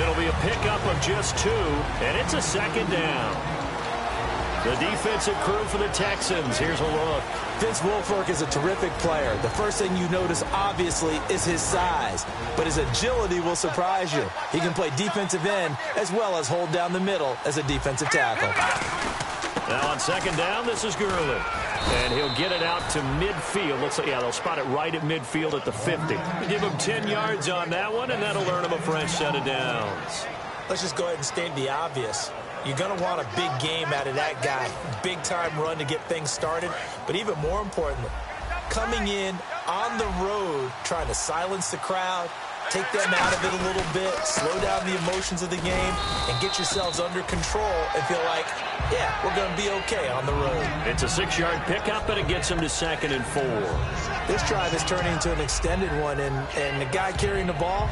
It'll be a pickup of just 2, and it's a second down. The defensive crew for the Texans. Here's a look. Vince Wilfork is a terrific player. The first thing you notice, obviously, is his size. But his agility will surprise you. He can play defensive end as well as hold down the middle as a defensive tackle. Now on second down, this is Gurley. And he'll get it out to midfield. Looks like, yeah, they'll spot it right at midfield at the 50. Give him 10 yards on that one, and that'll earn him a fresh set of downs. Let's just go ahead and state the obvious. You're going to want a big game out of that guy. Big-time run to get things started. But even more importantly, coming in on the road, trying to silence the crowd, take them out of it a little bit, slow down the emotions of the game, and get yourselves under control and feel like, yeah, we're going to be okay on the road. It's a 6-yard pickup, and it gets him to 2nd and 4. This drive is turning into an extended one, and the guy carrying the ball,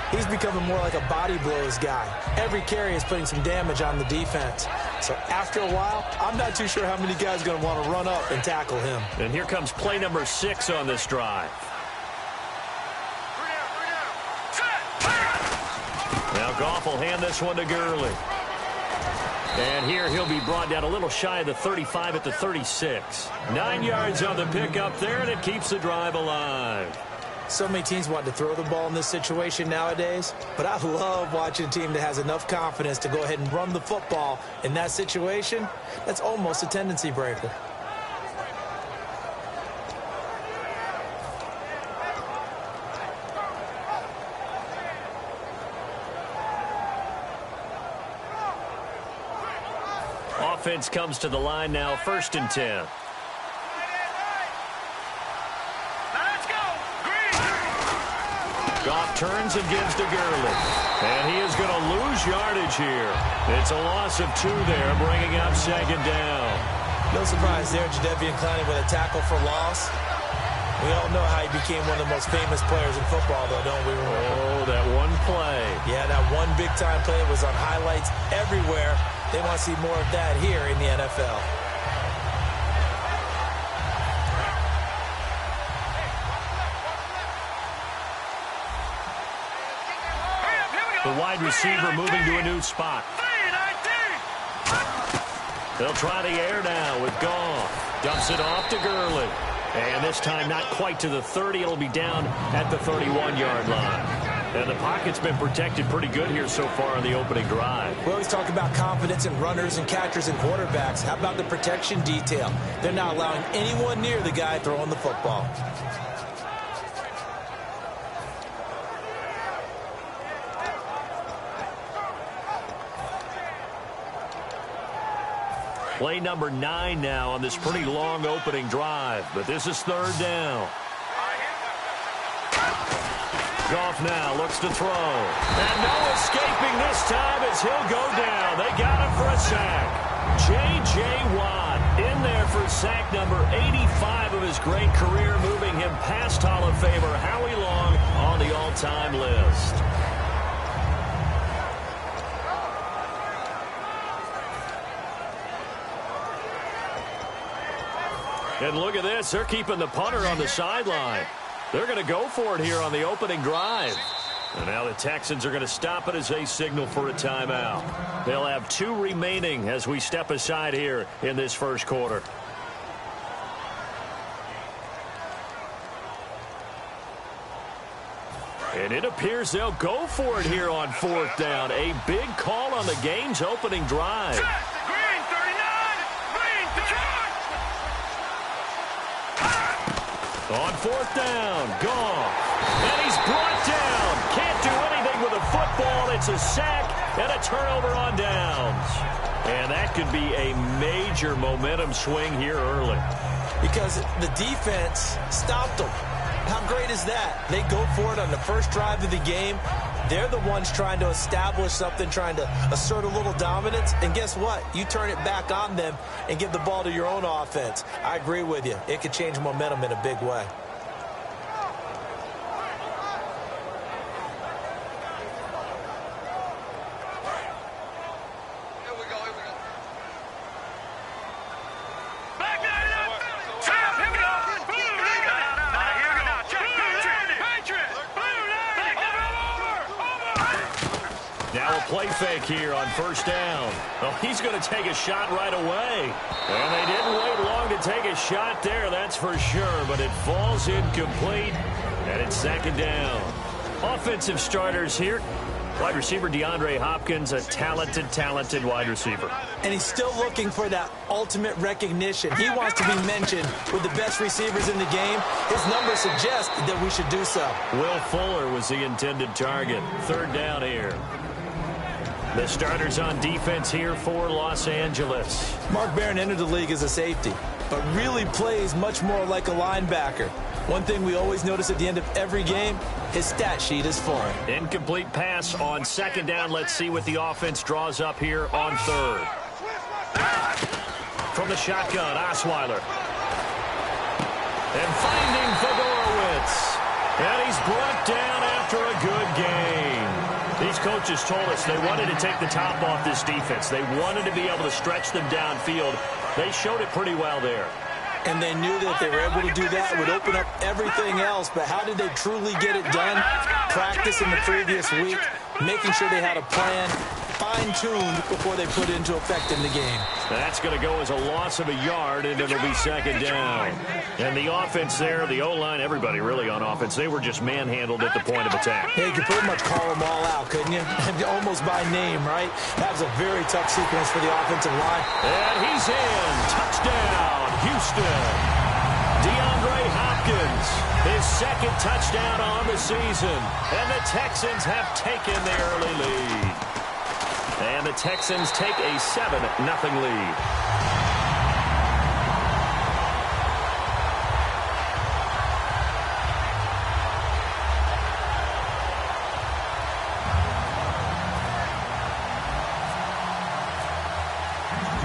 he's becoming more like a body blows guy. Every carry is putting some damage on the defense. So after a while, I'm not too sure how many guys are going to want to run up and tackle him. And here comes play number 6 on this drive. Now Goff will hand this one to Gurley. And here he'll be brought down a little shy of the 35 at the 36. 9 yards on the pickup there, and it keeps the drive alive. So many teams want to throw the ball in this situation nowadays, but I love watching a team that has enough confidence to go ahead and run the football in that situation. That's almost a tendency breaker. Offense comes to the line now, 1st and 10. Goff turns and gives to Gurley. And he is going to lose yardage here. It's a loss of 2 there, bringing up 2nd down. No surprise there, Jadeveon Clowney with a tackle for loss. We all know how he became one of the most famous players in football, though, don't we? Oh, that one play. Yeah, that one big-time play was on highlights everywhere. They want to see more of that here in the NFL. The wide receiver moving to a new spot. They'll try the air now with Goff. Dumps it off to Gurley. And this time not quite to the 30. It'll be down at the 31-yard line. And the pocket's been protected pretty good here so far on the opening drive. We always talk about confidence in runners and catchers and quarterbacks. How about the protection detail? They're not allowing anyone near the guy throwing the football. Play number 9 now on this pretty long opening drive. But this is 3rd down. Goff now looks to throw. And no escaping this time as he'll go down. They got him for a sack. J.J. Watt in there for sack number 85 of his great career, moving him past Hall of Famer Howie Long on the all-time list. And look at this. They're keeping the punter on the sideline. They're going to go for it here on the opening drive. And now the Texans are going to stop it as they signal for a timeout. They'll have 2 remaining as we step aside here in this first quarter. And it appears they'll go for it here on 4th down. A big call on the game's opening drive. On 4th down, Goff. And he's brought down. Can't do anything with a football. It's a sack and a turnover on downs. And that could be a major momentum swing here early. Because the defense stopped them. How great is that? They go for it on the first drive of the game. They're the ones trying to establish something, trying to assert a little dominance. And guess what? You turn it back on them and give the ball to your own offense. I agree with you. It could change momentum in a big way. Now a play fake here on first down. Oh, he's going to take a shot right away. And they didn't wait long to take a shot there, that's for sure. But it falls incomplete, and it's second down. Offensive starters here. Wide receiver DeAndre Hopkins, a talented wide receiver. And he's still looking for that ultimate recognition. He wants to be mentioned with the best receivers in the game. His numbers suggest that we should do so. Will Fuller was the intended target. Third down here. The starters on defense here for Los Angeles. Mark Barron entered the league as a safety, but really plays much more like a linebacker. One thing we always notice at the end of every game, his stat sheet is full. Incomplete pass on second down. Let's see what the offense draws up here on third. From the shotgun, Osweiler. And finding Fedorowicz. And he's brought down after a good game. These coaches told us they wanted to take the top off this defense. They wanted to be able to stretch them downfield. They showed it pretty well there. And they knew that if they were able to do that, it would open up everything else. But how did they truly get it done? Practice in the previous week, making sure they had a plan, fine-tuned before they put it into effect in the game. That's going to go as a loss of a yard, and it'll be second down. And the offense there, the O-line, everybody really on offense, they were just manhandled at the point of attack. Yeah, you could pretty much call them all out, couldn't you? Almost by name, right? That was a very tough sequence for the offensive line. And he's in. Touchdown, Houston. DeAndre Hopkins, his second touchdown on the season. And the Texans have taken the early lead. And the Texans take a 7-0 lead.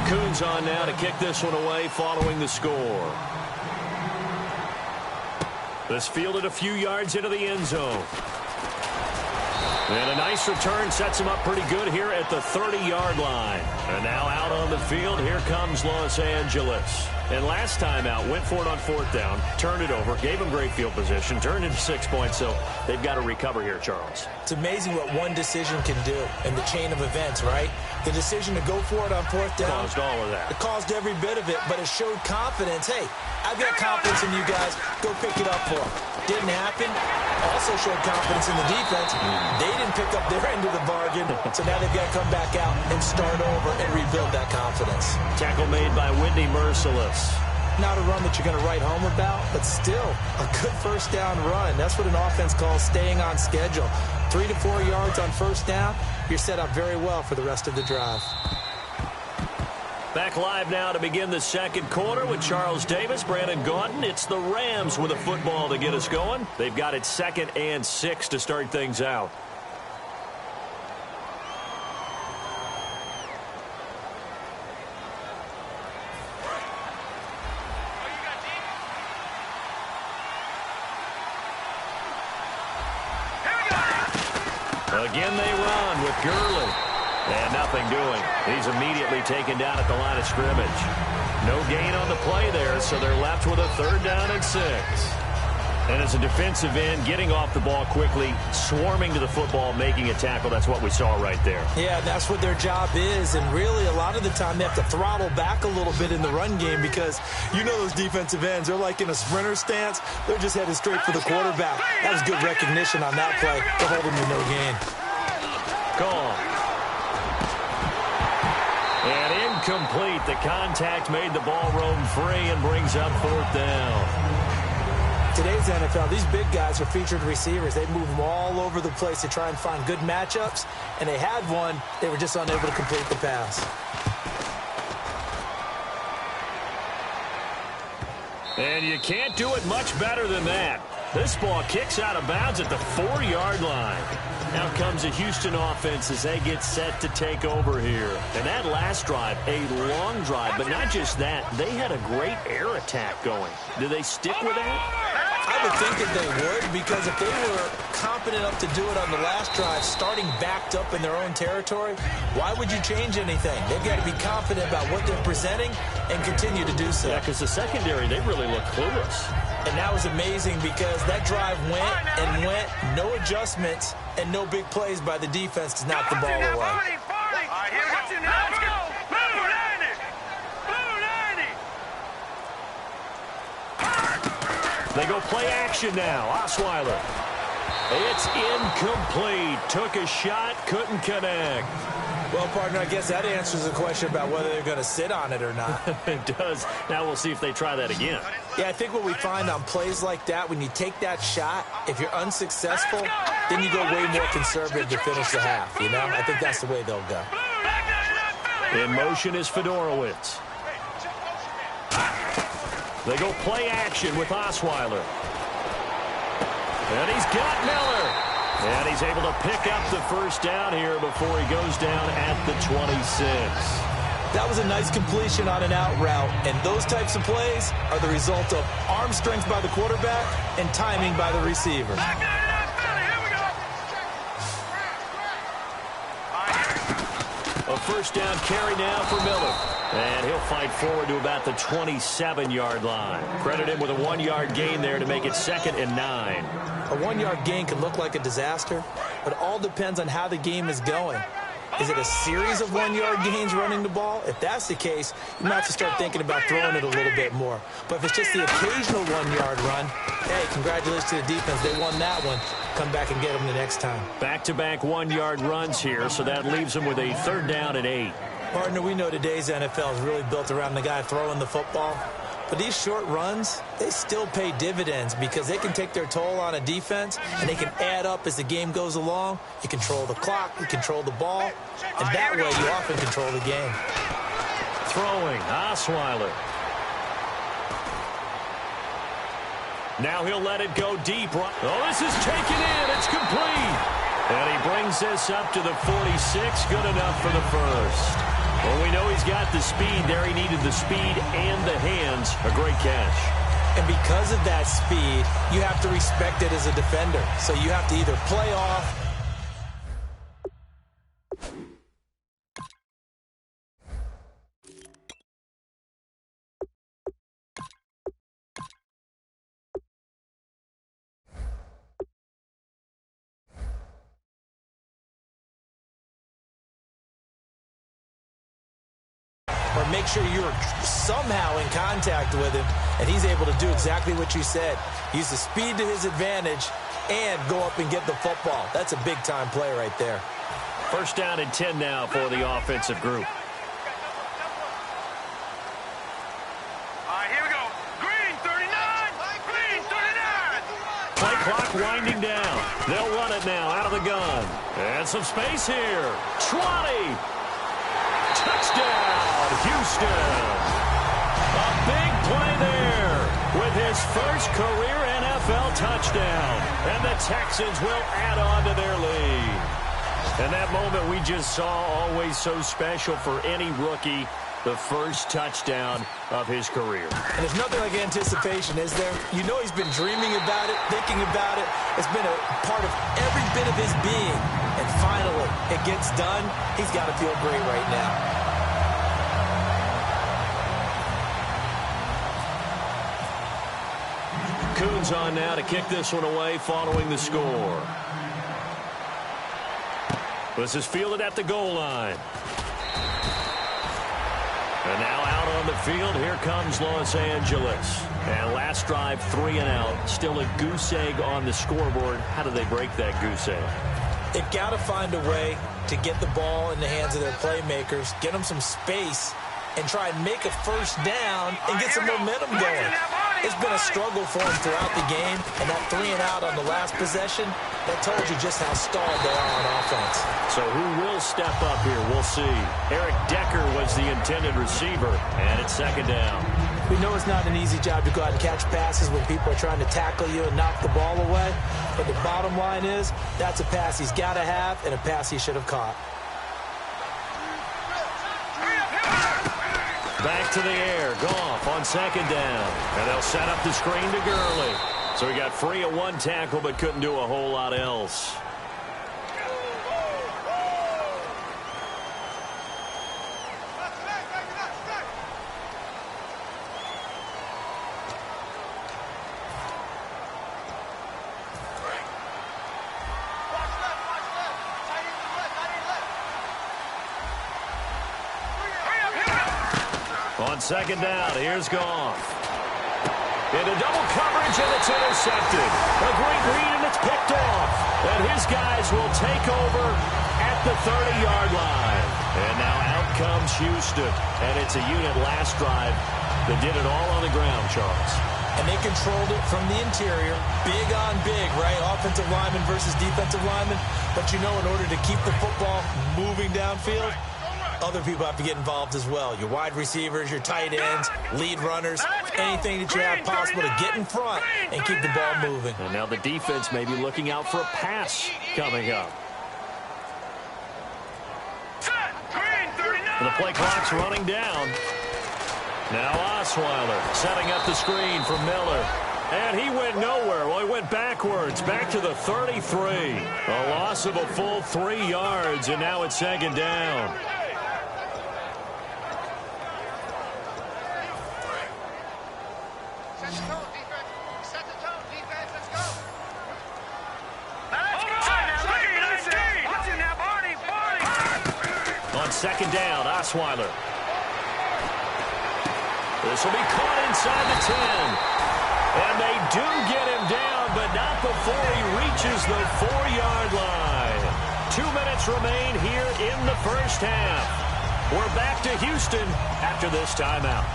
Coons on now to kick this one away following the score. This fielded a few yards into the end zone. And a nice return sets him up pretty good here at the 30-yard line. And now out on the field, here comes Los Angeles. And last time out, went for it on fourth down, turned it over, gave him great field position, turned into 6 points, so they've got to recover here, Charles. It's amazing what one decision can do in the chain of events, right? The decision to go for it on fourth down. Caused all of that. It caused every bit of it, but it showed confidence. Hey, I've got confidence in you guys. Go pick it up for them. Didn't happen. Also showed confidence in the defense. They didn't pick up their end of the bargain, so now they've got to come back out and start over and rebuild that confidence. Tackle made by Whitney Merciless. Not a run that you're going to write home about, but still a good first down run. That's what an offense calls staying on schedule. 3 to 4 yards on first down, you're set up very well for the rest of the drive. Back live now to begin the second quarter with Charles Davis, Brandon Gaudin. It's the Rams with a football to get us going. They've got it 2nd and 6 to start things out. Again they run with Gurley. And nothing doing. He's immediately taken down at the line of scrimmage. No gain on the play there, so they're left with a 3rd down and 6. And as a defensive end, getting off the ball quickly, swarming to the football, making a tackle, that's what we saw right there. Yeah, that's what their job is, and really a lot of the time they have to throttle back a little bit in the run game because you know those defensive ends, they're like in a sprinter stance. They're just headed straight for the quarterback. That was good recognition on that play to hold him to no gain. Gone. And incomplete. The contact made the ball roam free and brings up 4th down. Today's NFL, these big guys are featured receivers. They move them all over the place to try and find good matchups, and they had one. They were just unable to complete the pass. And you can't do it much better than that. This ball kicks out of bounds at the 4-yard line. Now comes a Houston offense as they get set to take over here. And that last drive, a long drive, but not just that. They had a great air attack going. Do they stick with that? I would think that they would, because if they were competent enough to do it on the last drive, starting backed up in their own territory, why would you change anything? They've got to be confident about what they're presenting and continue to do so. Yeah, because the secondary, they really look clueless. And that was amazing because that drive went and went, no adjustments, and no big plays by the defense to knock the ball away. All right, here we go. Let's go. Blue 90. They go play action now. Osweiler. It's incomplete. Took a shot, couldn't connect. Well, partner, I guess that answers the question about whether they're going to sit on it or not. It does. Now we'll see if they try that again. Yeah, I think what we find on plays like that, when you take that shot, if you're unsuccessful, then you go way more conservative to finish the half, you know? I think that's the way they'll go. In motion is Fedorowicz. They go play action with Osweiler. And he's got Miller. And he's able to pick up the first down here before he goes down at the 26. That was a nice completion on an out route, and those types of plays are the result of arm strength by the quarterback and timing by the receiver. A first down carry now for Miller. And he'll fight forward to about the 27-yard line. Credit him with a 1-yard gain there to make it 2nd and 9. A 1-yard gain can look like a disaster, but it all depends on how the game is going. Is it a series of 1-yard gains running the ball? If that's the case, you might have to start thinking about throwing it a little bit more. But if it's just the occasional 1-yard run, hey, congratulations to the defense. They won that one. Come back and get them the next time. Back-to-back 1-yard runs here, so that leaves them with a 3rd down and 8. Partner, we know today's NFL is really built around the guy throwing the football. But these short runs, they still pay dividends because they can take their toll on a defense, and they can add up as the game goes along. You control the clock, you control the ball, and that way you often control the game. Throwing, Osweiler. Now he'll let it go deep. Oh, this is taken in. It's complete. And he brings this up to the 46. Good enough for the first. Well, we know he's got the speed there. He needed the speed and the hands. A great catch. And because of that speed, you have to respect it as a defender. So you have to either play off or make sure you're somehow in contact with him, and he's able to do exactly what you said. Use the speed to his advantage and go up and get the football. That's a big-time play right there. First down and 10 now for the offensive group. All right, here we go. Green 39. Green 39. Play clock winding down. They'll run it now out of the gun. And some space here. 20. Touchdown, Houston. A big play there with his first career NFL touchdown. And the Texans will add on to their lead. And that moment we just saw, always so special for any rookie, the first touchdown of his career. And there's nothing like anticipation, is there? You know he's been dreaming about it, thinking about it. It's been a part of every bit of his being. And finally, it gets done. He's got to feel great right now. Coons on now to kick this one away following the score. This is fielded at the goal line. And now out on the field, here comes Los Angeles. And last drive, 3 and out. Still a goose egg on the scoreboard. How do they break that goose egg? They've got to find a way to get the ball in the hands of their playmakers, get them some space, and try and make a first down and get some momentum going. It's been a struggle for them throughout the game, and that 3 and out on the last possession, that told you just how stalled they are on offense. So who will step up here? We'll see. Eric Decker was the intended receiver, and it's 2nd down. We know it's not an easy job to go out and catch passes when people are trying to tackle you and knock the ball away, but the bottom line is that's a pass he's got to have and a pass he should have caught. Back to the air. Goff on 2nd down. And they'll set up the screen to Gurley. So he got free of 1 tackle but couldn't do a whole lot else. On second down, here's Goff. Into double coverage, and it's intercepted. A great read, and it's picked off. And his guys will take over at the 30-yard line. And now out comes Houston. And it's a unit last drive that did it all on the ground, Charles. And they controlled it from the interior. Big on big, right? Offensive lineman versus defensive lineman. But you know, in order to keep the football moving downfield, other people have to get involved as well. Your wide receivers, your tight ends, lead runners, anything that you have possible to get in front and keep the ball moving. And now the defense may be looking out for a pass coming up. And the play clock's running down. Now Osweiler setting up the screen for Miller. And he went nowhere. Well, he went backwards, back to the 33. A loss of a full 3 yards, and now it's second down. On second down, Osweiler. This will be caught inside the 10. And they do get him down, but not before he reaches the 4-yard line. 2 minutes remain here in the first half. We're back to Houston after this timeout.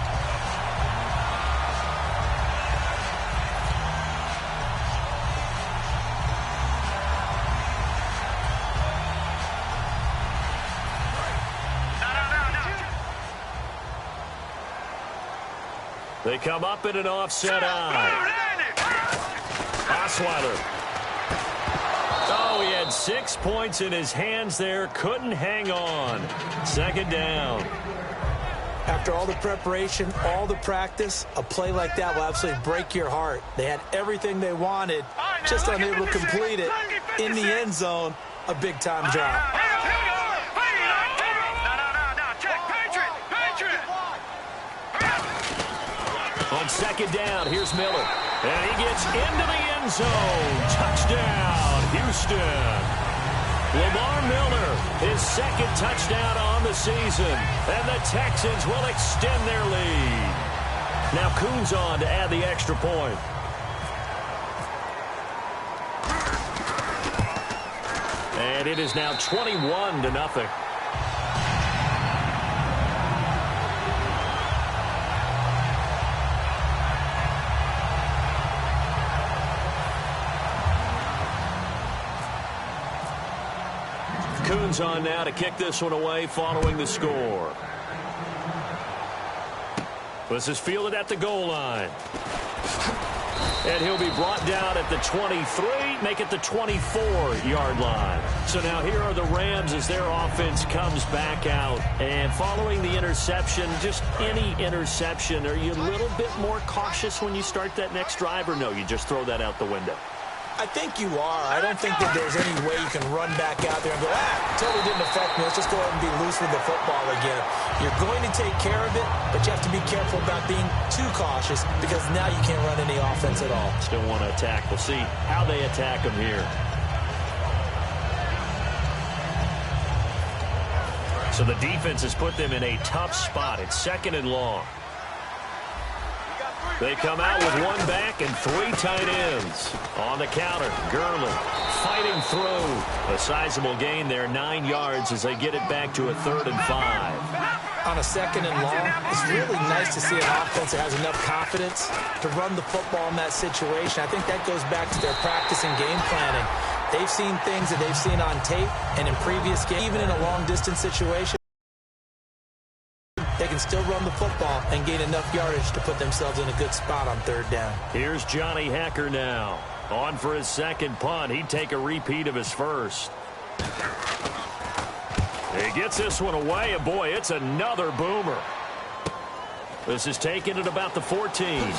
They come up in an offset eye. Osweiler. Oh, he had 6 points in his hands there. Couldn't hang on. Second down. After all the preparation, all the practice, a play like that will absolutely break your heart. They had everything they wanted, just unable to complete it. In the end zone, a big-time drop. On second down, here's Miller. And he gets into the end zone. Touchdown, Houston. Lamar Miller, his second touchdown on the season. And the Texans will extend their lead. Now Coons on to add the extra point. And it is now 21-0. Coons on now to kick this one away following the score. This is fielded at the goal line. And he'll be brought down at the 23, make it the 24-yard line. So now here are the Rams as their offense comes back out. And following the interception, just any interception, are you a little bit more cautious when you start that next drive, or no, you just throw that out the window? I think you are. I don't think that there's any way you can run back out there and go, totally didn't affect me. Let's just go ahead and be loose with the football again. You're going to take care of it, but you have to be careful about being too cautious because now you can't run any offense at all. Still want to attack. We'll see how they attack them here. So the defense has put them in a tough spot. It's second and long. They come out with one back and 3 tight ends. On the counter, Gurley fighting through. A sizable gain there, 9 yards as they get it back to a 3rd and 5. On a second and long, it's really nice to see an offense that has enough confidence to run the football in that situation. I think that goes back to their practice and game planning. They've seen things that they've seen on tape and in previous games, even in a long-distance situation. They can still run the football and gain enough yardage to put themselves in a good spot on 3rd down. Here's Johnny Hekker now. On for his second punt. He'd take a repeat of his first. He gets this one away, and boy, it's another boomer. This is taken at about the 14.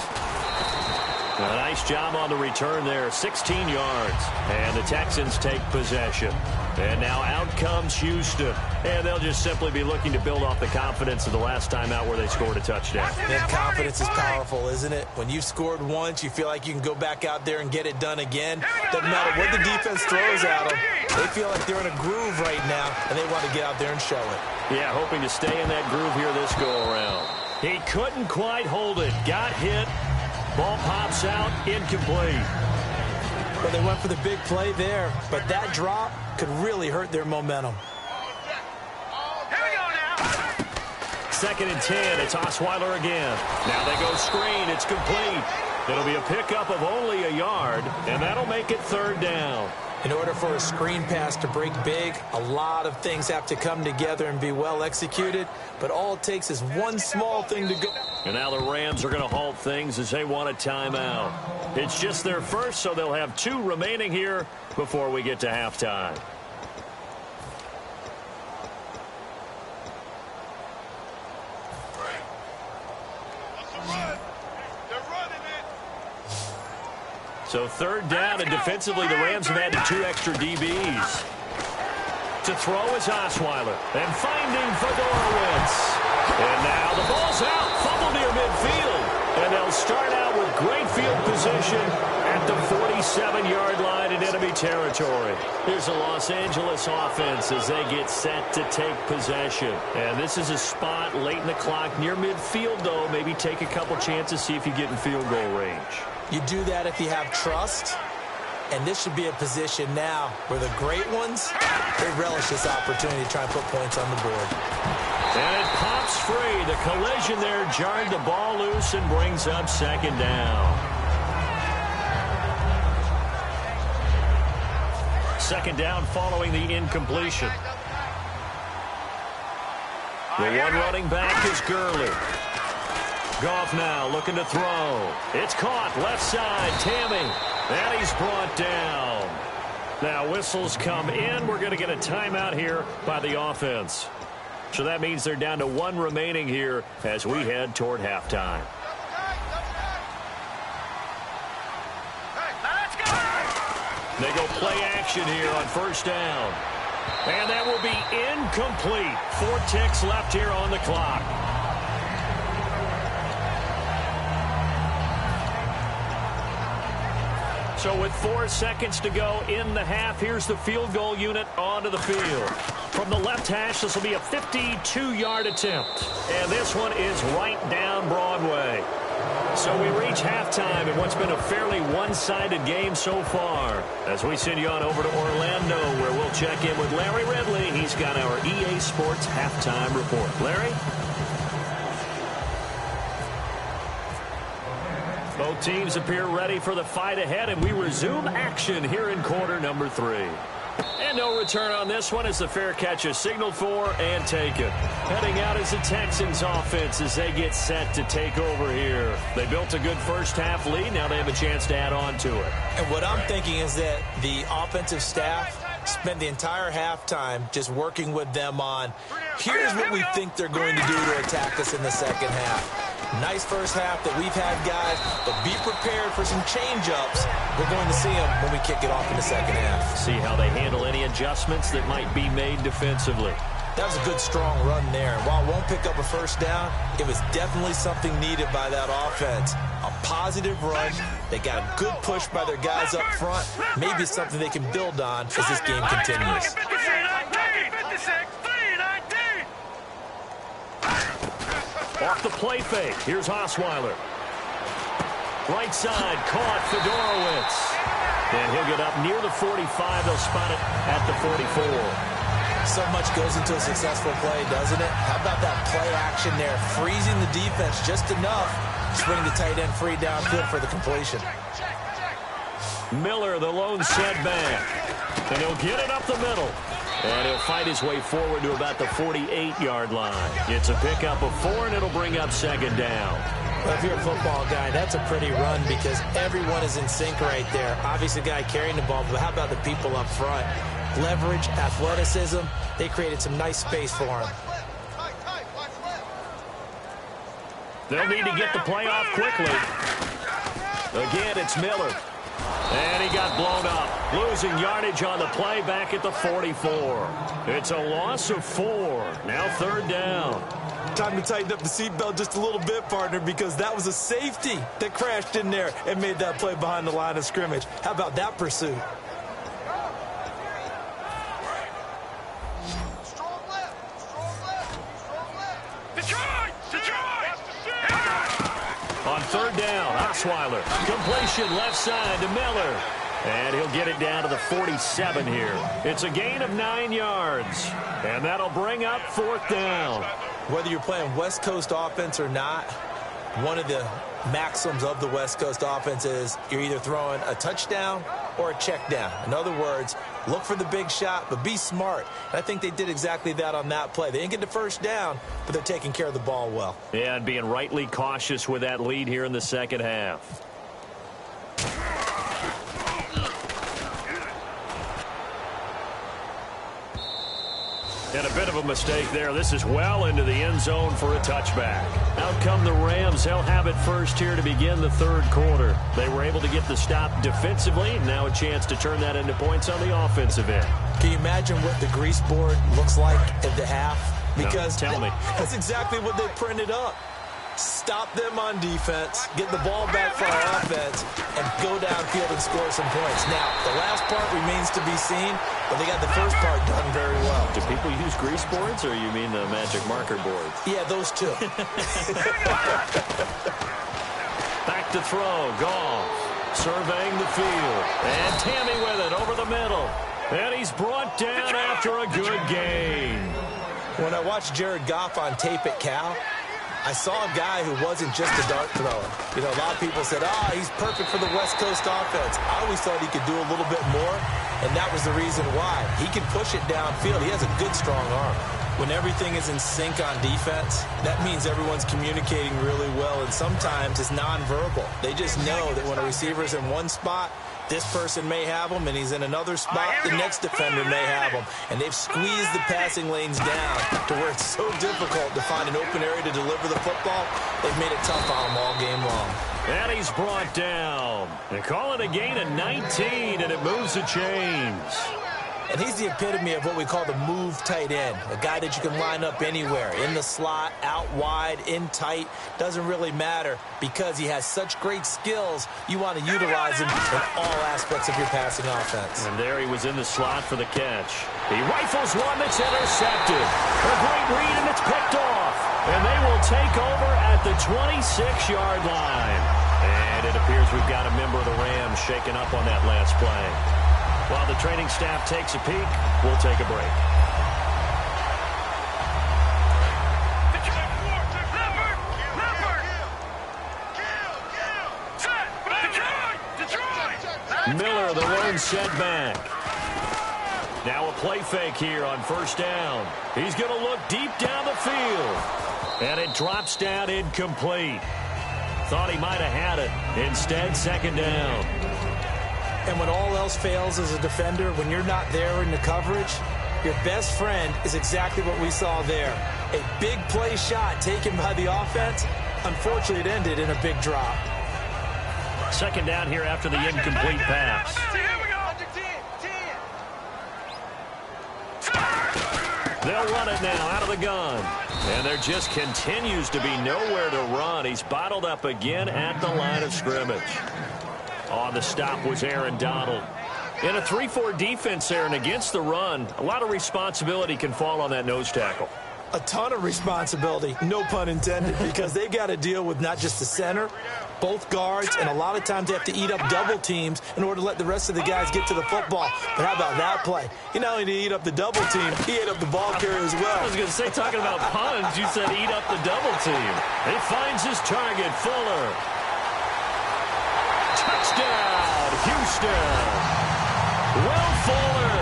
A nice job on the return there, 16 yards. And the Texans take possession. And now out comes Houston. And they'll just simply be looking to build off the confidence of the last time out where they scored a touchdown. That confidence is powerful, isn't it? When you've scored once, you feel like you can go back out there and get it done again. Doesn't matter what the defense throws at them. They feel like they're in a groove right now, and they want to get out there and show it. Yeah, hoping to stay in that groove here this go-around. He couldn't quite hold it. Got hit. Ball pops out. Incomplete. Well, they went for the big play there, but that drop could really hurt their momentum. Here we go now. 2nd and 10. It's Osweiler again. Now they go screen. It's complete. It'll be a pickup of only a yard, and that'll make it 3rd down. In order for a screen pass to break big, a lot of things have to come together and be well executed, but all it takes is one small thing to go. And now the Rams are going to halt things as they want a timeout. It's just their first, so they'll have 2 remaining here before we get to halftime. So 3rd down, and defensively the Rams have added 2 extra DBs. To throw is Osweiler, and finding Fedorowicz. And now the ball's out, fumble near midfield. And they'll start out with great field position at the 47-yard line in enemy territory. Here's the Los Angeles offense as they get set to take possession. And this is a spot late in the clock near midfield, though. Maybe take a couple chances, see if you get in field goal range. You do that if you have trust, and this should be a position now where the great ones, they relish this opportunity to try and put points on the board. And it pops free. The collision there jarred the ball loose and brings up 2nd down. 2nd down following the incompletion. The one running back is Gurley. Goff now looking to throw. It's caught left side. Tammy. And he's brought down. Now whistles come in. We're going to get a timeout here by the offense. So that means they're down to 1 remaining here as we head toward halftime. They go play action here on 1st down. And that will be incomplete. 4 ticks left here on the clock. So with 4 seconds to go in the half, here's the field goal unit onto the field. From the left hash, this will be a 52-yard attempt. And this one is right down Broadway. So we reach halftime in what's been a fairly one-sided game so far. As we send you on over to Orlando, where we'll check in with Larry Ridley. He's got our EA Sports halftime report. Larry? Both teams appear ready for the fight ahead, and we resume action here in quarter number 3. And no return on this one as the fair catch is signaled for and taken. Heading out is the Texans offense as they get set to take over here. They built a good first half lead. Now they have a chance to add on to it. And what I'm thinking is that the offensive staff spent the entire halftime just working with them on, here's what we think they're going to do to attack us in the second half. Nice first half that we've had, guys, but be prepared for some change-ups. We're going to see them when we kick it off in the second half. See how they handle any adjustments that might be made defensively. That was a good, strong run there. And while it won't pick up a first down, it was definitely something needed by that offense. A positive run. They got a good push by their guys up front. Maybe it's something they can build on as this game continues. Off the play fake. Here's Osweiler. Right side, caught Fedorowicz. And he'll get up near the 45. They'll spot it at the 44. So much goes into a successful play, doesn't it? How about that play action there? Freezing the defense just enough to swing the tight end free downfield for the completion. Miller, the lone setback. And he'll get it up the middle. And he'll fight his way forward to about the 48-yard line. It's a pickup of 4, and it'll bring up 2nd down. Well, if you're a football guy, that's a pretty run because everyone is in sync right there. Obviously, the guy carrying the ball, but how about the people up front? Leverage, athleticism, they created some nice space for him. They'll need to get the play off quickly. Again, it's Miller. And he got blown up. Losing yardage on the play back at the 44. It's a loss of 4. Now 3rd down. Time to tighten up the seatbelt just a little bit, partner, because that was a safety that crashed in there and made that play behind the line of scrimmage. How about that pursuit? Detroit! Detroit! third down. Osweiler, completion left side to Miller. And he'll get it down to the 47 here. It's a gain of 9 yards. And that'll bring up fourth down. Whether you're playing West Coast offense or not, one of the maxims of the West Coast offense is you're either throwing a touchdown or a check down. In other words, look for the big shot, but be smart. And I think they did exactly that on that play. They didn't get the first down, but they're taking care of the ball well. Yeah, and being rightly cautious with that lead here in the second half. And a bit of a mistake there. This is well into the end zone for a touchback. Out come the Rams. They'll have it first here to begin the third quarter. They were able to get the stop defensively. Now a chance to turn that into points on the offensive end. Can you imagine what the grease board looks like at the half? Because no, tell me. That's exactly what they printed up. Stop them on defense, get the ball back for our offense, and go downfield and score some points. Now, the last part remains to be seen, but they got the first part done very well. Do people use grease boards, or you mean the magic marker boards? Yeah, those two. Back to throw. Goff surveying the field. And Tammy with it over the middle. And he's brought down after a good gain. When I watched Jared Goff on tape at Cal, I saw a guy who wasn't just a dart thrower. You know, a lot of people said, he's perfect for the West Coast offense. I always thought he could do a little bit more, and that was the reason why. He can push it downfield. He has a good, strong arm. When everything is in sync on defense, that means everyone's communicating really well, and sometimes it's nonverbal. They just know that when a receiver's in one spot, this person may have him, and he's in another spot. The next defender may have him. And they've squeezed the passing lanes down to where it's so difficult to find an open area to deliver the football. They've made it tough on him all game long. And he's brought down. They call it a gain of 19, and it moves the chains. And he's the epitome of what we call the move tight end, a guy that you can line up anywhere, in the slot, out wide, in tight, doesn't really matter because he has such great skills. You want to utilize him in all aspects of your passing offense. And there he was in the slot for the catch. He rifles one that's intercepted. A great read, and it's picked off. And they will take over at the 26-yard line. And it appears we've got a member of the Rams shaken up on that last play. While the training staff takes a peek, we'll take a break. Miller, the lone setback. Now a play fake here on first down. He's going to look deep down the field. And it drops down incomplete. Thought he might have had it. Instead, second down. And when all else fails as a defender, when you're not there in the coverage, your best friend is exactly what we saw there. A big play shot taken by the offense. Unfortunately, it ended in a big drop. Second down here after the incomplete pass. They'll run it now out of the gun. And there just continues to be nowhere to run. He's bottled up again at the line of scrimmage. On the stop was Aaron Donald. In a 3-4 defense there and against the run, a lot of responsibility can fall on that nose tackle. A ton of responsibility, no pun intended, because they've got to deal with not just the center, both guards, and a lot of times they have to eat up double teams in order to let the rest of the guys get to the football. But how about that play? He not only did he eat up the double team, he ate up the ball carrier as well. I was going to say, talking about puns, you said eat up the double team. He finds his target, Fuller. Touchdown, Houston. Will Fuller,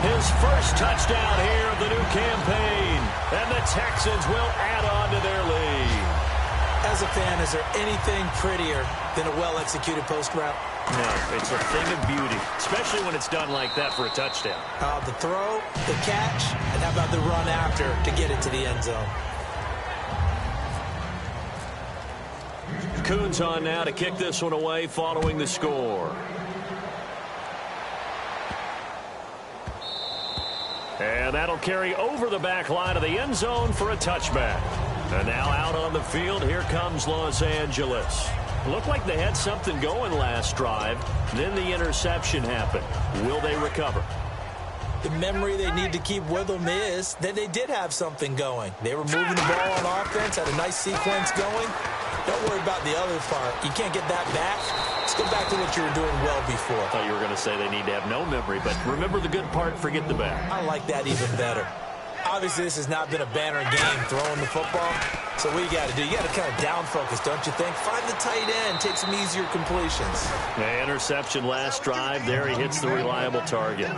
his first touchdown here of the new campaign. And the Texans will add on to their lead. As a fan, is there anything prettier than a well-executed post route? No, it's a thing of beauty, especially when it's done like that for a touchdown. The throw, the catch, and how about the run after to get it to the end zone? Coons on now to kick this one away following the score. And that'll carry over the back line of the end zone for a touchback. And now out on the field, here comes Los Angeles. Looked like they had something going last drive. Then the interception happened. Will they recover? The memory they need to keep with them is that they did have something going. They were moving the ball on offense, had a nice sequence going, Don't worry about the other part. You can't get that back. Let's go back to what you were doing well before. I thought you were going to say they need to have no memory, but remember the good part, forget the bad. I like that even better. Obviously, this has not been a banner game throwing the football. So what you got to do, you got to kind of down focus, don't you think? Find the tight end, take some easier completions. Yeah, interception last drive. There he hits the reliable target.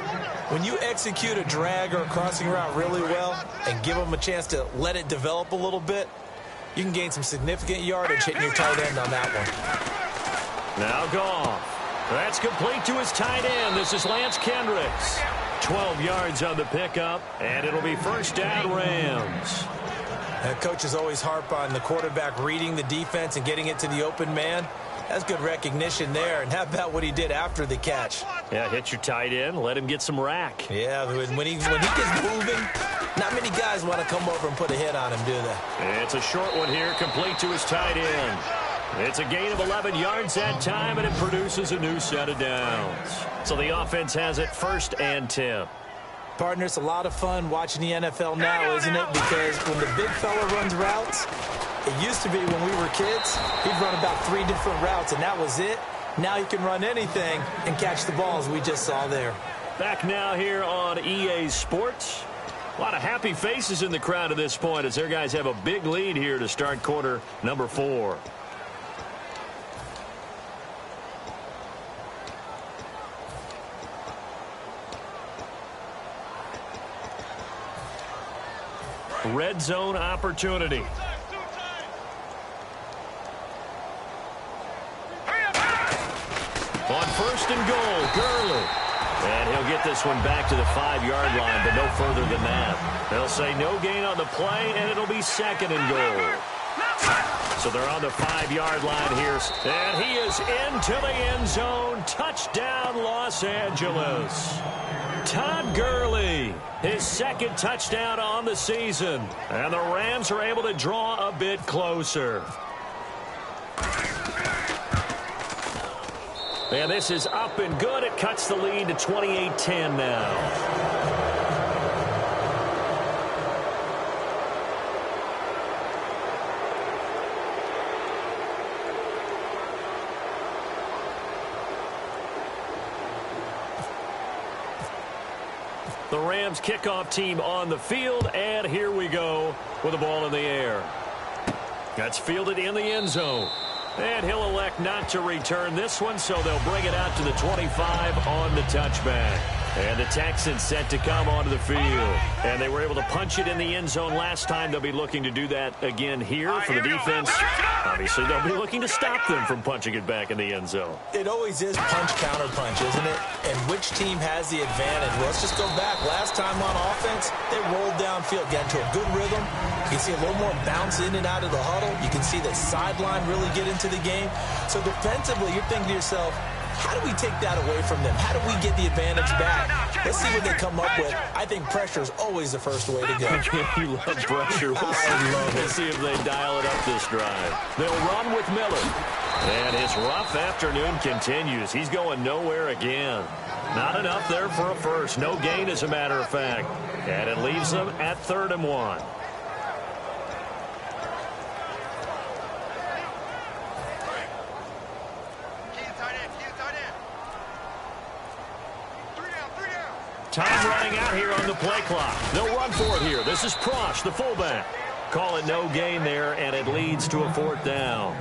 When you execute a drag or a crossing route really well and give them a chance to let it develop a little bit, you can gain some significant yardage hitting your tight end on that one. Now Goff. That's complete to his tight end. This is Lance Kendricks. 12 yards on the pickup, and it'll be first down Rams. Coaches always harp on the quarterback reading the defense and getting it to the open man. That's good recognition there. And how about what he did after the catch? Yeah, hit your tight end, let him get some rack. Yeah, when he gets moving, not many guys want to come over and put a hit on him, do they? It's a short one here, complete to his tight end. It's a gain of 11 yards that time, and it produces a new set of downs. So the offense has it 1st and 10. Partner, it's a lot of fun watching the NFL now, isn't it? Because when the big fella runs routes, it used to be when we were kids, he'd run about 3 different routes, and that was it. Now he can run anything and catch the balls we just saw there. Back now here on EA Sports. A lot of happy faces in the crowd at this point as their guys have a big lead here to start quarter number 4. Red zone opportunity. On 1st and goal, Gurley. And he'll get this one back to the 5-yard line, but no further than that. They'll say no gain on the play, and it'll be 2nd and goal. So they're on the 5-yard line here. And he is into the end zone. Touchdown, Los Angeles. Todd Gurley, his 2nd touchdown on the season. And the Rams are able to draw a bit closer. And this is up and good. It cuts the lead to 28-10 now. The Rams kickoff team on the field, and here we go with the ball in the air. That's fielded in the end zone. And he'll elect not to return this one, so they'll bring it out to the 25 on the touchback. And the Texans set to come onto the field. And they were able to punch it in the end zone last time. They'll be looking to do that again here for the defense. Obviously, they'll be looking to stop them from punching it back in the end zone. It always is punch-counter-punch, isn't it? And which team has the advantage? Well, let's just go back. Last time on offense, they rolled downfield, got into a good rhythm. You can see a little more bounce in and out of the huddle. You can see the sideline really get into the game. So defensively, you're thinking to yourself, how do we take that away from them? How do we get the advantage back? Let's see what they come up with. I think pressure is always the first way to go. You love pressure. We'll see if they dial it up this drive. They'll run with Miller. And his rough afternoon continues. He's going nowhere again. Not enough there for a first. No gain, as a matter of fact. And it leaves them at 3rd and 1. Time running out here on the play clock. They'll run for it here. This is Prosh, the fullback. Call it no gain there, and it leads to a 4th down.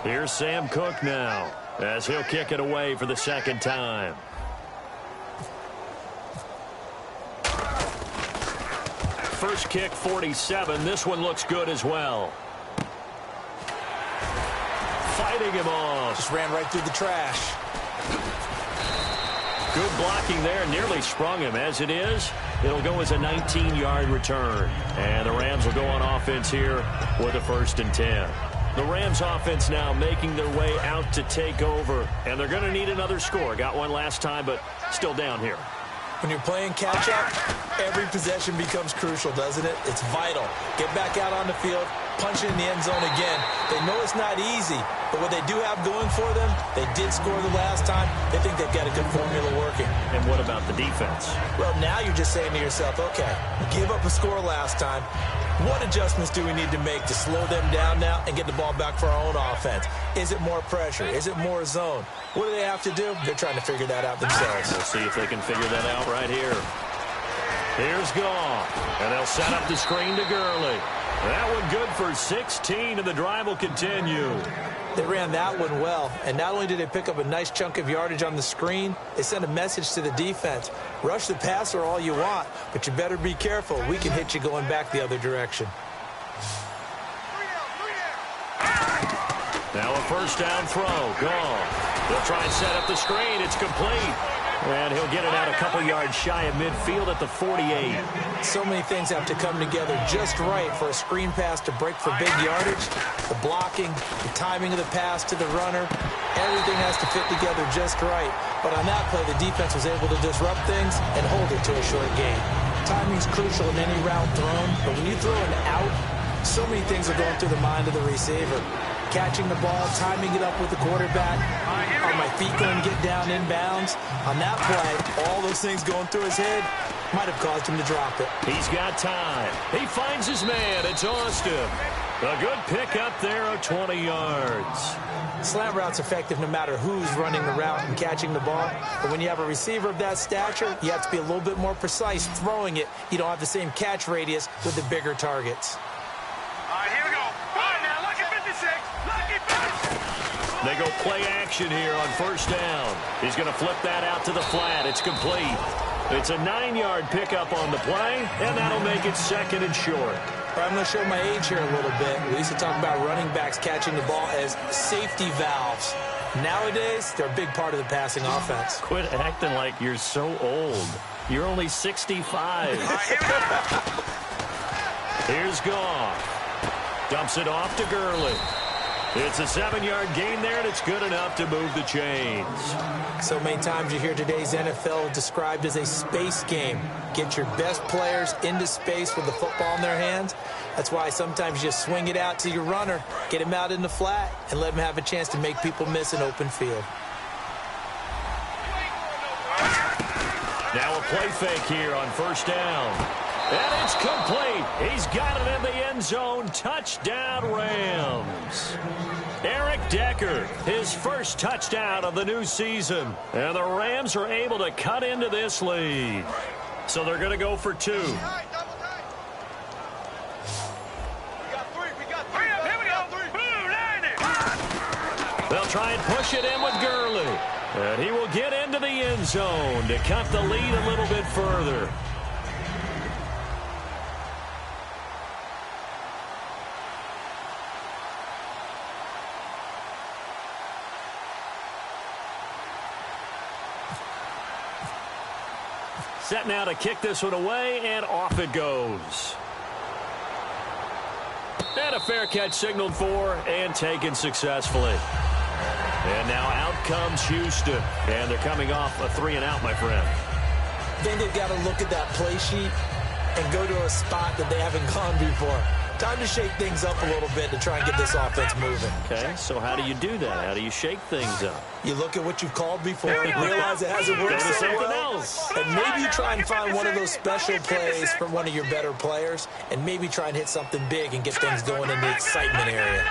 Here's Sam Cook now, as he'll kick it away for the 2nd time. First kick, 47. This one looks good as well. Fighting him off. Just ran right through the trash. Good blocking there, nearly sprung him. As it is, it'll go as a 19-yard return. And the Rams will go on offense here with a 1st and 10. The Rams offense now making their way out to take over. And they're going to need another score. Got one last time, but still down here. When you're playing catch-up, every possession becomes crucial, doesn't it? It's vital. Get back out on the field, punching in the end zone again. They know it's not easy, but what they do have going for them, they did score the last time. They think they've got a good formula working. And what about the defense? Well, now you're just saying to yourself, okay, we gave up a score last time. What adjustments do we need to make to slow them down now and get the ball back for our own offense? Is it more pressure? Is it more zone? What do they have to do? They're trying to figure that out themselves. We'll see if they can figure that out right here. Here's Goff, and they'll set up the screen to Gurley. That one good for 16, and the drive will continue. They ran that one well, and not only did they pick up a nice chunk of yardage on the screen, they sent a message to the defense. Rush the passer all you want, but you better be careful. We can hit you going back the other direction. Now a first down throw. Goff. They'll try and set up the screen. It's complete. And he'll get it out a couple yards shy of midfield at the 48. So many things have to come together just right for a screen pass to break for big yardage. The blocking, the timing of the pass to the runner, everything has to fit together just right. But on that play, the defense was able to disrupt things and hold it to a short gain. Timing's crucial in any route thrown, but when you throw an out, so many things are going through the mind of the receiver. Catching the ball, timing it up with the quarterback. Are my feet going to get down inbounds? On that play, all those things going through his head might have caused him to drop it. He's got time. He finds his man. It's Austin. A good pickup there of 20 yards. Slant route's effective no matter who's running the route and catching the ball. But when you have a receiver of that stature, you have to be a little bit more precise throwing it. You don't have the same catch radius with the bigger targets. All right, here we go. All right, now, lucky 56. Lucky 56. They go play action here on first down. He's going to flip that out to the flat. It's complete. It's a 9-yard pickup on the play, and that'll make it second and short. I'm going to show my age here a little bit. We used to talk about running backs catching the ball as safety valves. Nowadays, they're a big part of the passing offense. Quit acting like you're so old. You're only 65. Here's Goff. Dumps it off to Gurley. It's a 7-yard gain there, and it's good enough to move the chains. So many times you hear today's NFL described as a space game. Get your best players into space with the football in their hands. That's why sometimes you swing it out to your runner, get him out in the flat, and let him have a chance to make people miss an open field. Now a play fake here on first down. And it's complete. He's got it in the end zone. Touchdown, Rams. Eric Decker, his first touchdown of the new season. And the Rams are able to cut into this lead. So they're going to go for 2. We got 3. We got 3. Here we go. Blue, 90. They'll try and push it in with Gurley. And he will get into the end zone to cut the lead a little bit further. Set now to kick this one away, and off it goes. And a fair catch signaled for and taken successfully. And now out comes Houston. And they're coming off a 3-and-out, my friend. Then they've got to look at that play sheet and go to a spot that they haven't gone before. Time to shake things up a little bit to try and get this offense moving. Okay, so how do you do that? How do you shake things up? You look at what you've called before and realize it hasn't worked so well. And maybe you try and find one of those special plays from one of your better players, and maybe try and hit something big and get things going in the excitement area.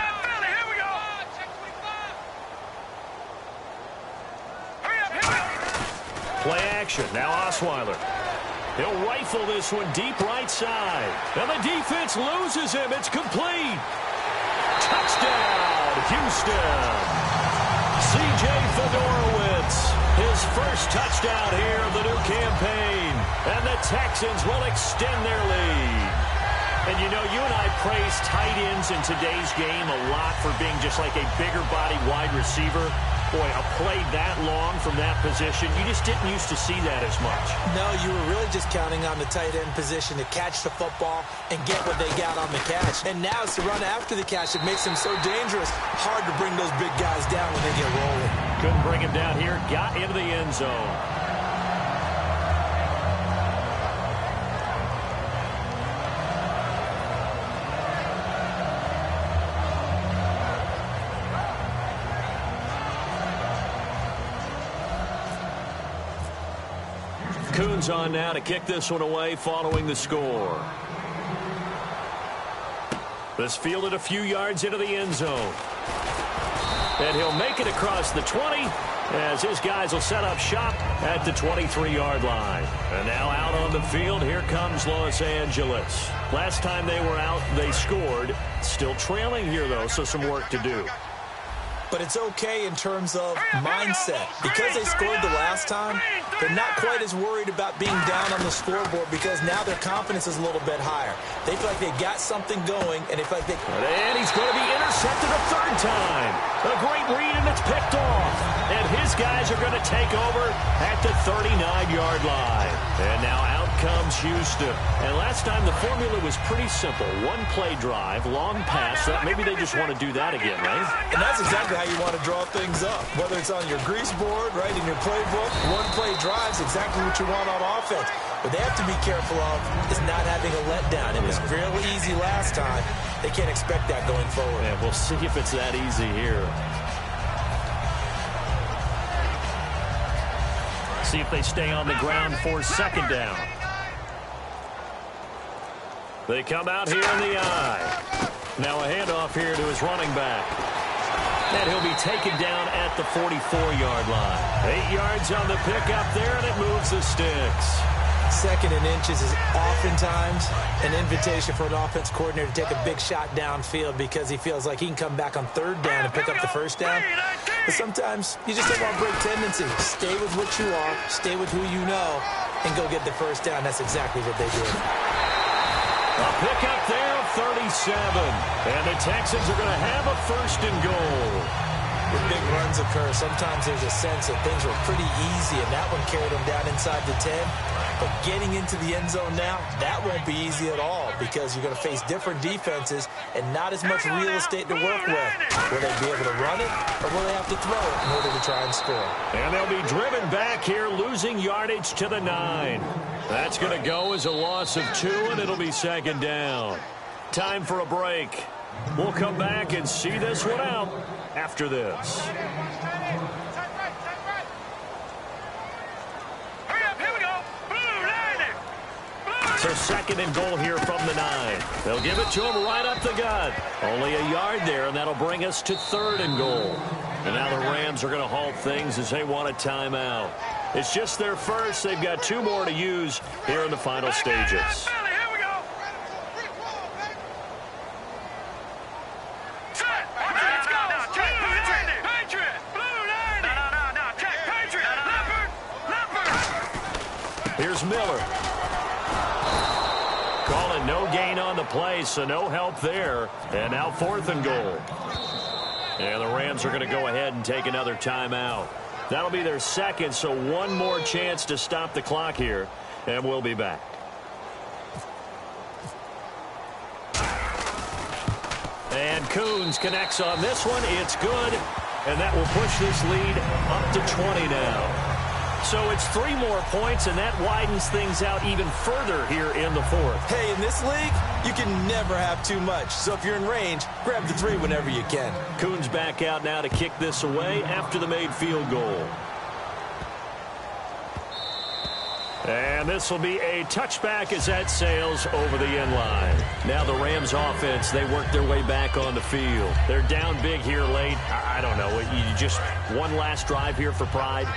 Play action. Now Osweiler. He'll rifle this one deep right side. And the defense loses him. It's complete. Touchdown, Houston. C.J. Fedorowicz, his first touchdown here of the new campaign. And the Texans will extend their lead. And, you know, you and I praise tight ends in today's game a lot for being just like a bigger body wide receiver. Boy, a play that long from that position, you just didn't used to see that as much. No, you were really just counting on the tight end position to catch the football and get what they got on the catch. And now it's the run after the catch that makes them so dangerous. Hard to bring those big guys down when they get rolling. Couldn't bring him down here. Got into the end zone. Coons on now to kick this one away following the score. This fielded a few yards into the end zone. And he'll make it across the 20 as his guys will set up shop at the 23-yard line. And now out on the field, here comes Los Angeles. Last time they were out, they scored. Still trailing here, though, so some work to do. But it's okay in terms of mindset. Because they scored the last time, they're not quite as worried about being down on the scoreboard because now their confidence is a little bit higher. They feel like they got something going, and they feel like they... And he's going to be intercepted a third time. A great read, and it's picked off. And his guys are going to take over at the 39-yard line. And now out comes Houston. And last time the formula was pretty simple. One-play drive, long pass. Maybe they just want to do that again, right? And that's exactly how you want to draw things up. Whether it's on your grease board, right, in your playbook, one-play drives exactly what you want on offense. What they have to be careful of is not having a letdown. It was fairly easy last time. They can't expect that going forward. Yeah, we'll see if it's that easy here. See if they stay on the ground for second down. They come out here in the eye. Now a handoff here to his running back. And he'll be taken down at the 44-yard line. 8 yards on the pickup there, and it moves the sticks. Second and inches is oftentimes an invitation for an offense coordinator to take a big shot downfield because he feels like he can come back on third down and pick up the first down. But sometimes you just have a break tendency. Stay with what you are, stay with who you know, and go get the first down. That's exactly what they did. A pickup there of 37. And the Texans are going to have a first and goal. When big runs occur, sometimes there's a sense that things were pretty easy, and that one carried them down inside the 10. But getting into the end zone now, that won't be easy at all because you're going to face different defenses and not as much real estate to work with. Will they be able to run it, or will they have to throw it in order to try and score? And they'll be driven back here, losing yardage to the 9. That's going to go as a loss of 2, and it'll be second down. Time for a break. We'll come back and see this one out after this. So second and goal here from the 9. They'll give it to him right up the gut. Only a yard there, and that'll bring us to third and goal. And now the Rams are going to halt things as they want a timeout. It's just their first. They've got 2 more to use here in the final stages. Here's Miller. Calling no gain on the play, so no help there. And now fourth and goal. And the Rams are going to go ahead and take another timeout. That'll be their second, so one more chance to stop the clock here. And we'll be back. And Coons connects on this one. It's good. And that will push this lead up to 20 now. So it's 3 more points, and that widens things out even further here in the fourth. Hey, in this league, you can never have too much. So if you're in range, grab the 3 whenever you can. Coons back out now to kick this away after the made field goal. And this will be a touchback as that sails over the end line. Now the Rams offense, they work their way back on the field. They're down big here late. I don't know. You just one last drive here for pride.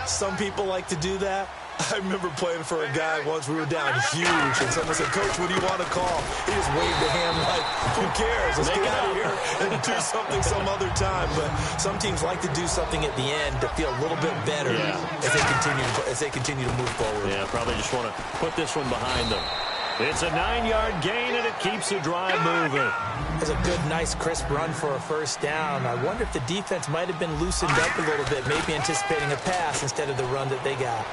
Some people like to do that. I remember playing for a guy once. We were down huge, and someone said, "Coach, what do you want to call?" He just waved a hand like, "Who cares? Let's get out of here and do something some other time." But some teams like to do something at the end to feel a little bit better as they continue to move forward. Yeah, probably just want to put this one behind them. It's a 9-yard gain, and it keeps the drive moving. It's a good, nice, crisp run for a first down. I wonder if the defense might have been loosened up a little bit, maybe anticipating a pass instead of the run that they got.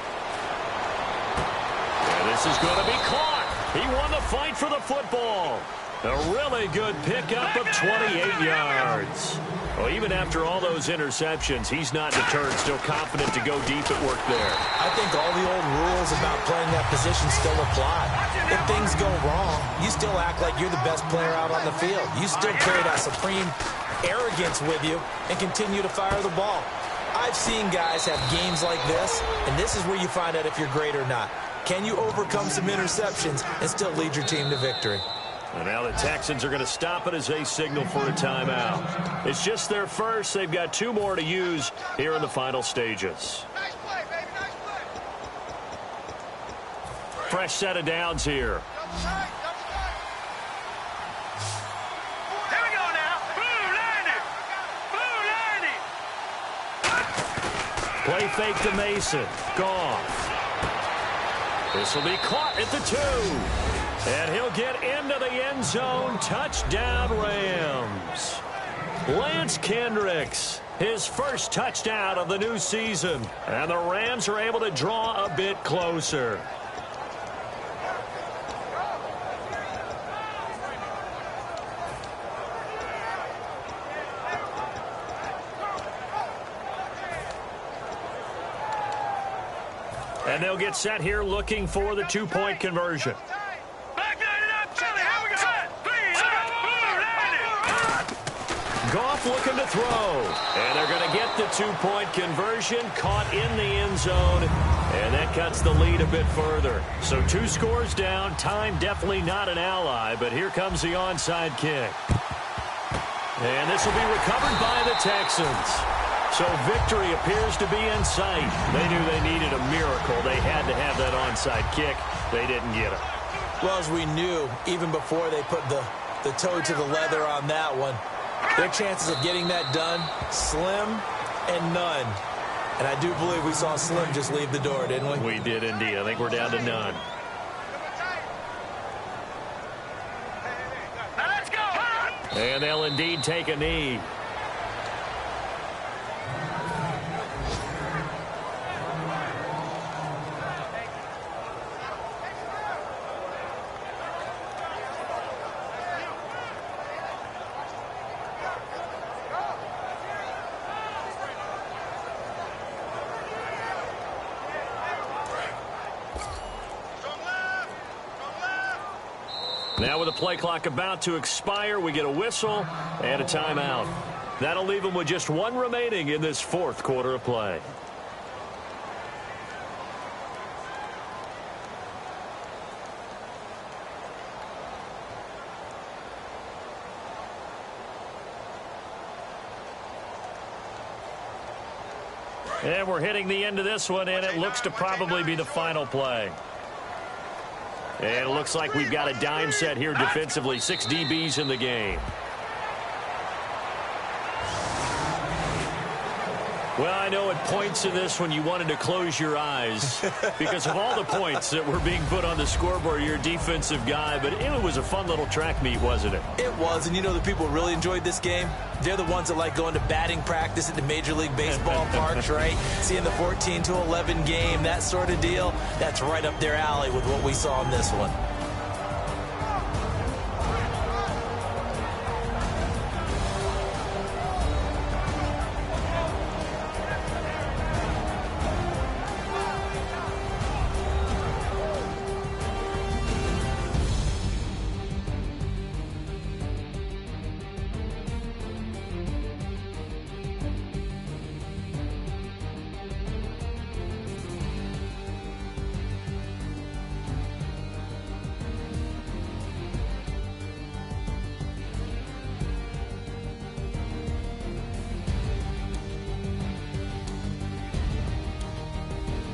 And this is going to be caught. He won the fight for the football. A really good pickup of 28 yards. Well, even after all those interceptions, he's not deterred, still confident to go deep at work there. I think all the old rules about playing that position still apply. If things go wrong, you still act like you're the best player out on the field. You still carry that supreme arrogance with you and continue to fire the ball. I've seen guys have games like this, and this is where you find out if you're great or not. Can you overcome some interceptions and still lead your team to victory? And now the Texans are going to stop it as they signal for a timeout. It's just their first. They've got 2 more to use here in the final stages. Nice play, baby. Nice play. Fresh set of downs here. Here we go now. Blue landing. Blue landing. Play fake to Mason. Goff. This will be caught at the 2. And he'll get into the end zone. Touchdown, Rams. Lance Kendricks, his first touchdown of the new season. And the Rams are able to draw a bit closer. And they'll get set here looking for the 2-point conversion. Back it up, Chili. Here we go. Goff looking to throw. And they're going to get the 2-point conversion, caught in the end zone. And that cuts the lead a bit further. So 2 scores down. Time definitely not an ally, but here comes the onside kick. And this will be recovered by the Texans. So victory appears to be in sight. They knew they needed a miracle. They had to have that onside kick. They didn't get it. Well, as we knew, even before they put the toe to the leather on that one, their chances of getting that done, slim and none. And I do believe we saw Slim just leave the door, didn't we? We did indeed. I think we're down to none. Now let's go. And they'll indeed take a knee. Now with the play clock about to expire, we get a whistle and a timeout. That'll leave them with just 1 remaining in this 4th quarter of play. And we're hitting the end of this one, and it looks to probably be the final play. And it looks like we've got a dime set here defensively. 6 DBs in the game. Well, I know at points in this when you wanted to close your eyes because of all the points that were being put on the scoreboard. You're a defensive guy, but it was a fun little track meet, wasn't it? It was, and you know the people who really enjoyed this game? They're the ones that like going to batting practice at the Major League Baseball parks, right? Seeing the 14-11 game, that sort of deal, that's right up their alley with what we saw in this one.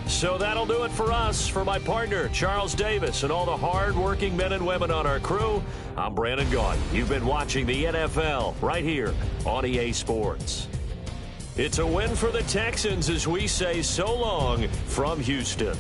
So that'll do it for us. For my partner, Charles Davis, and all the hard-working men and women on our crew, I'm Brandon Gaudin. You've been watching the NFL right here on EA Sports. It's a win for the Texans as we say so long from Houston.